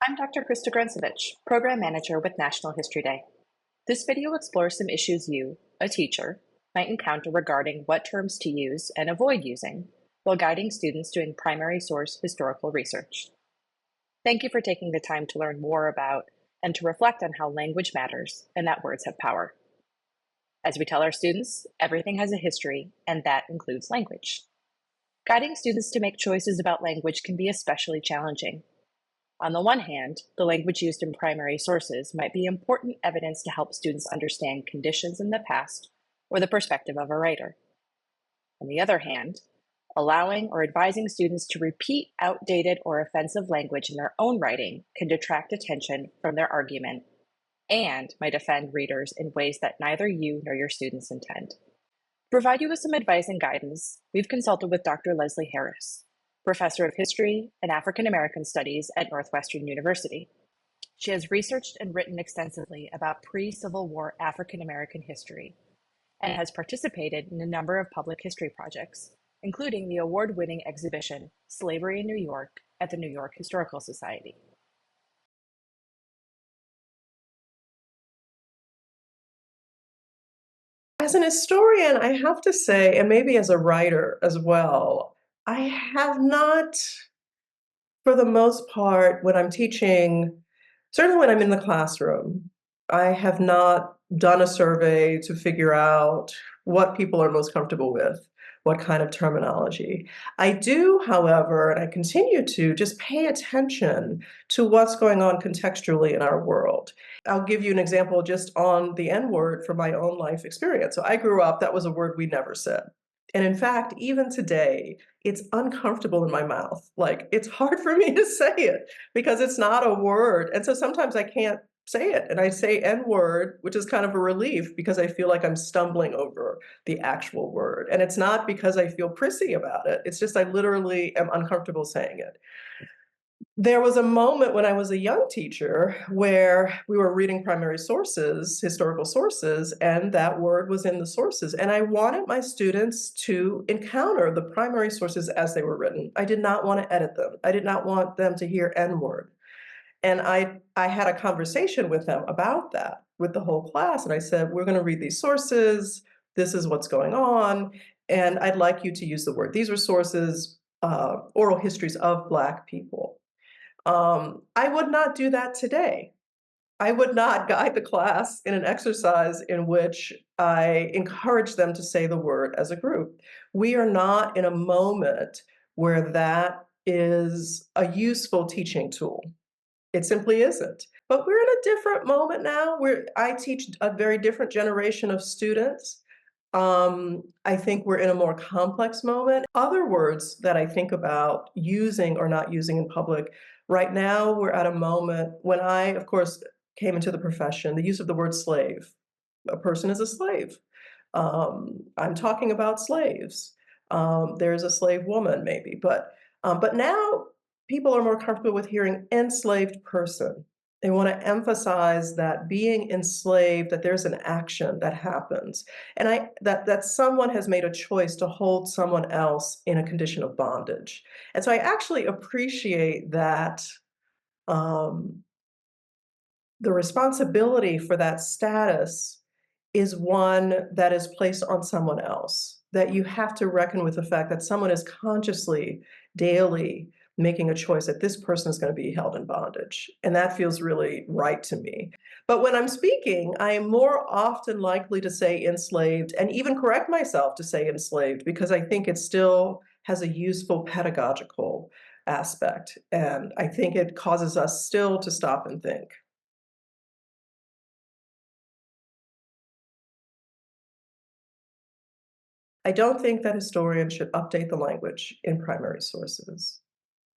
I'm Dr. Krista Grunцevich, Program Manager with National History Day. This video explores some issues you, a teacher, might encounter regarding what terms to use and avoid using while guiding students doing primary source historical research. Thank you for taking the time to learn more about and to reflect on how language matters and that words have power. As we tell our students, everything has a history, and that includes language. Guiding students to make choices about language can be especially challenging. On the one hand, the language used in primary sources might be important evidence to help students understand conditions in the past or the perspective of a writer. On the other hand, allowing or advising students to repeat outdated or offensive language in their own writing can detract attention from their argument and might offend readers in ways that neither you nor your students intend. To provide you with some advice and guidance, we've consulted with Dr. Leslie Harris, Professor of History and African American Studies at Northwestern University. She has researched and written extensively about pre-Civil War African American history and has participated in a number of public history projects, including the award-winning exhibition Slavery in New York at the New York Historical Society. As an historian, I have to say, and maybe as a writer as well, I have not, for the most part, when I'm teaching, certainly when I'm in the classroom, I have not done a survey to figure out what people are most comfortable with, what kind of terminology. I do, however, and I continue to just pay attention to what's going on contextually in our world. I'll give you an example just on the N word from my own life experience. So I grew up, that was a word we never said. And in fact, even today, it's uncomfortable in my mouth. Like, it's hard for me to say it because it's not a word. And so sometimes I can't say it. And I say N word, which is kind of a relief because I feel like I'm stumbling over the actual word. And it's not because I feel prissy about it. It's just I literally am uncomfortable saying it. There was a moment when I was a young teacher where we were reading primary sources, historical sources, and that word was in the sources. And I wanted my students to encounter the primary sources as they were written. I did not want to edit them. I did not want them to hear N-word. And I had a conversation with them about that, with the whole class. And I said, we're going to read these sources. This is what's going on. And I'd like you to use the word. These are sources, oral histories of Black people. I would not do that today. I would not guide the class in an exercise in which I encourage them to say the word as a group. We are not in a moment where that is a useful teaching tool. It simply isn't. But we're in a different moment now where I teach a very different generation of students. I think we're in a more complex moment. Other words that I think about using or not using in public, right now we're at a moment when I, of course, came into the profession, the use of the word slave. A person is a slave. I'm talking about slaves. There's a slave woman maybe, but now people are more comfortable with hearing enslaved person. They want to emphasize that being enslaved, that there's an action that happens, and that someone has made a choice to hold someone else in a condition of bondage. And so I actually appreciate that the responsibility for that status is one that is placed on someone else, that you have to reckon with the fact that someone is consciously, daily making a choice that this person is going to be held in bondage. And that feels really right to me. But when I'm speaking, I am more often likely to say enslaved and even correct myself to say enslaved because I think it still has a useful pedagogical aspect. And I think it causes us still to stop and think. I don't think that historians should update the language in primary sources.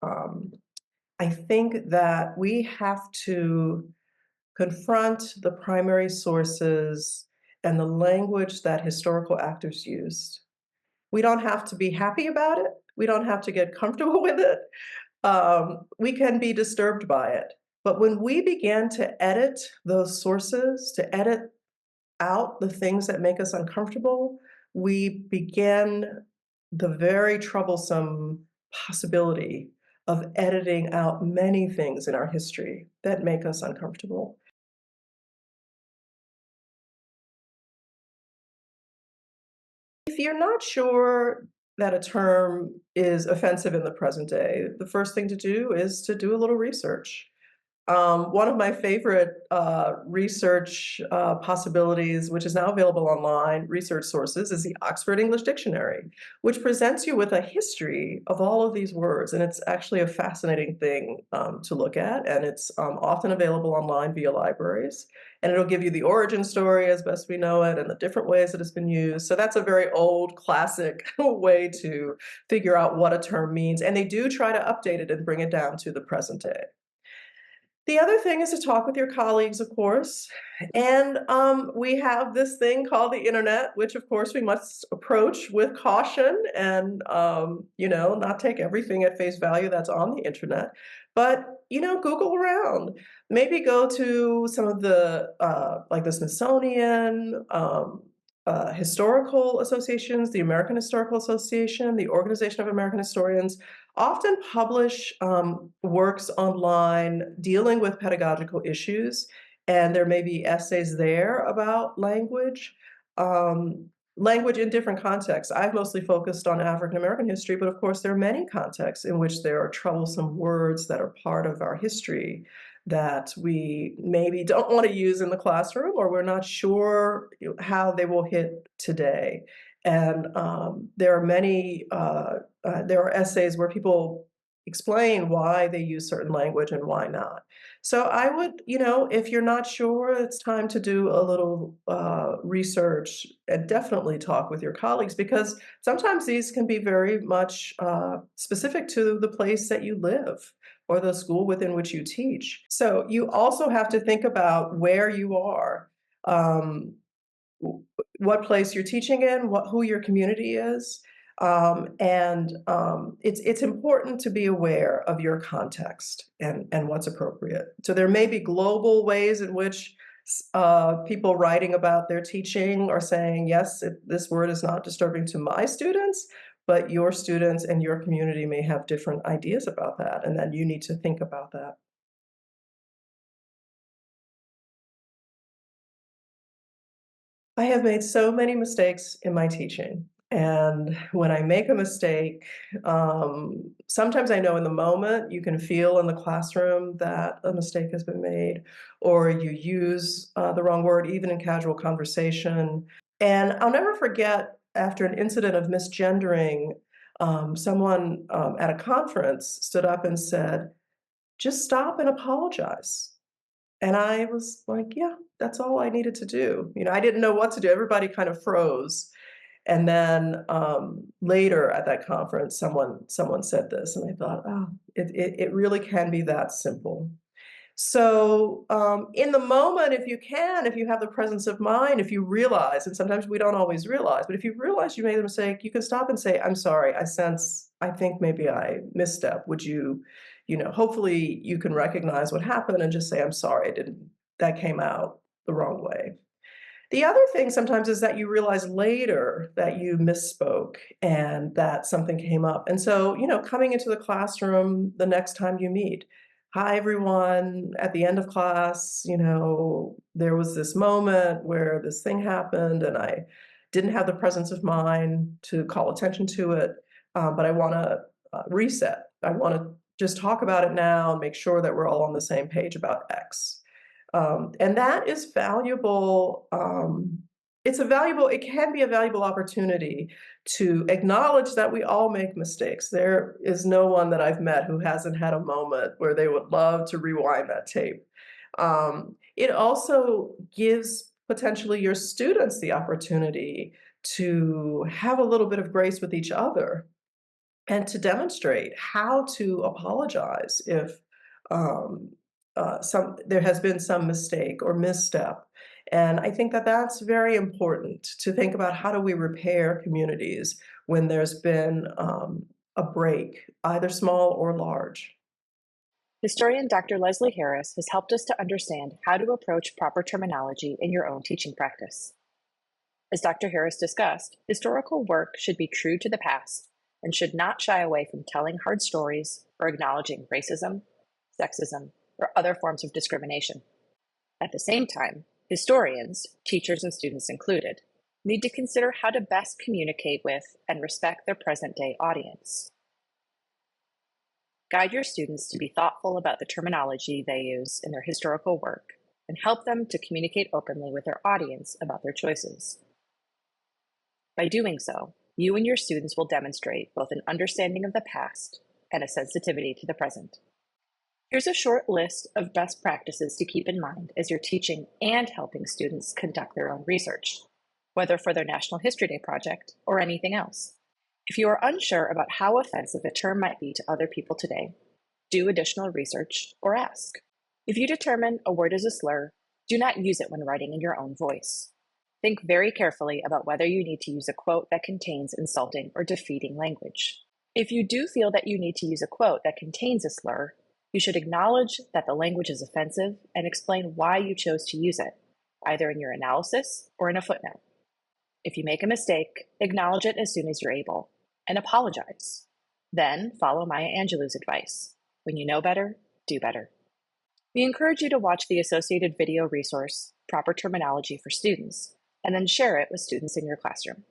Um, I think that we have to confront the primary sources and the language that historical actors used. We don't have to be happy about it. We don't have to get comfortable with it. We can be disturbed by it. But when we begin to edit those sources, to edit out the things that make us uncomfortable, we begin the very troublesome possibility of editing out many things in our history that make us uncomfortable. If you're not sure that a term is offensive in the present day, the first thing to do is to do a little research. One of my favorite research possibilities, which is now available online, research sources, is the Oxford English Dictionary, which presents you with a history of all of these words. And it's actually a fascinating thing to look at. And it's often available online via libraries. And it'll give you the origin story as best we know it and the different ways that it's been used. So that's a very old, classic way to figure out what a term means. And they do try to update it and bring it down to the present day. The other thing is to talk with your colleagues, of course. And we have this thing called the internet, which of course we must approach with caution and, not take everything at face value that's on the internet. But, Google around. Maybe go to some of like the Smithsonian, historical associations, the American Historical Association, the Organization of American Historians, often publish works online dealing with pedagogical issues, and there may be essays there about um, language in different contexts. I've mostly focused on African American history, but of course there are many contexts in which there are troublesome words that are part of our history that we maybe don't want to use in the classroom, or we're not sure how they will hit today. And there are essays where people explain why they use certain language and why not. So I would, if you're not sure, it's time to do a little research and definitely talk with your colleagues, because sometimes these can be very much specific to the place that you live or the school within which you teach. So you also have to think about where you are. Um, what place you're teaching in, who your community is, and it's important to be aware of your context and what's appropriate. So there may be global ways in which people writing about their teaching are saying, yes, this word is not disturbing to my students, but your students and your community may have different ideas about that, and then you need to think about that. I have made so many mistakes in my teaching. And when I make a mistake, sometimes I know in the moment you can feel in the classroom that a mistake has been made, or you use the wrong word, even in casual conversation. And I'll never forget after an incident of misgendering, someone at a conference stood up and said, just stop and apologize. And I was like, "Yeah, that's all I needed to do." I didn't know what to do. Everybody kind of froze. And then, later at that conference, someone said this, and I thought, "Oh, it really can be that simple." So, in the moment, if you have the presence of mind, if you realize, and sometimes we don't always realize, but if you realize you made a mistake, you can stop and say, "I'm sorry, I think maybe I misstep. Would you," hopefully you can recognize what happened and just say, "I'm sorry, that came out the wrong way." The other thing sometimes is that you realize later that you misspoke and that something came up. And so, coming into the classroom the next time you meet, hi, everyone, at the end of class, there was this moment where this thing happened and I didn't have the presence of mind to call attention to it, but I want to reset. I want to just talk about it now and make sure that we're all on the same page about X. And that is valuable. It can be a valuable opportunity to acknowledge that we all make mistakes. There is no one that I've met who hasn't had a moment where they would love to rewind that tape. It also gives potentially your students the opportunity to have a little bit of grace with each other and to demonstrate how to apologize if um, there has been some mistake or misstep. And I think that that's very important to think about, how do we repair communities when there's been a break, either small or large. Historian Dr. Leslie Harris has helped us to understand how to approach proper terminology in your own teaching practice. As Dr. Harris discussed, historical work should be true to the past and should not shy away from telling hard stories or acknowledging racism, sexism, or other forms of discrimination. At the same time, historians, teachers and students included, need to consider how to best communicate with and respect their present-day audience. Guide your students to be thoughtful about the terminology they use in their historical work and help them to communicate openly with their audience about their choices. By doing so, you and your students will demonstrate both an understanding of the past and a sensitivity to the present. Here's a short list of best practices to keep in mind as you're teaching and helping students conduct their own research, whether for their National History Day project or anything else. If you are unsure about how offensive a term might be to other people today, do additional research or ask. If you determine a word is a slur, do not use it when writing in your own voice. Think very carefully about whether you need to use a quote that contains insulting or defeating language. If you do feel that you need to use a quote that contains a slur, you should acknowledge that the language is offensive and explain why you chose to use it, either in your analysis or in a footnote. If you make a mistake, acknowledge it as soon as you're able and apologize. Then follow Maya Angelou's advice. When you know better, do better. We encourage you to watch the associated video resource, Proper Terminology for Students, and then share it with students in your classroom.